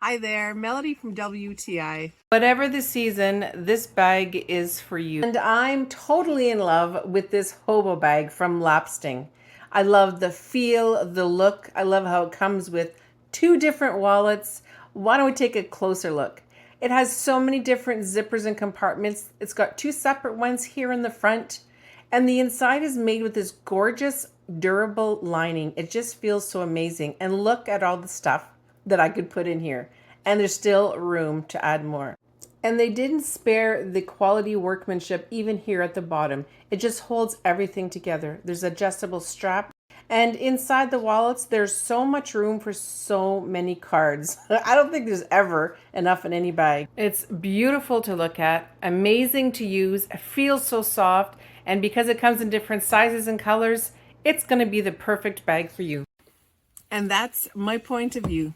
Hi there, Melody from WTI. Whatever the season, this bag is for you. And I'm totally in love with this Hobo bag from Lapsting. I love the feel, the look. I love how it comes with two different wallets. Why don't we take a closer look? It has so many different zippers and compartments. It's got two separate ones here in the front. And the inside is made with this gorgeous, durable lining. It just feels so amazing. And look at all the stuff that I could put in here. And there's still room to add more. And they didn't spare the quality workmanship even here at the bottom. It just holds everything together. There's adjustable strap. And inside the wallets, there's so much room for so many cards. I don't think there's ever enough in any bag. It's beautiful to look at, amazing to use, it feels so soft, and because it comes in different sizes and colors, it's going to be the perfect bag for you. And that's my point of view.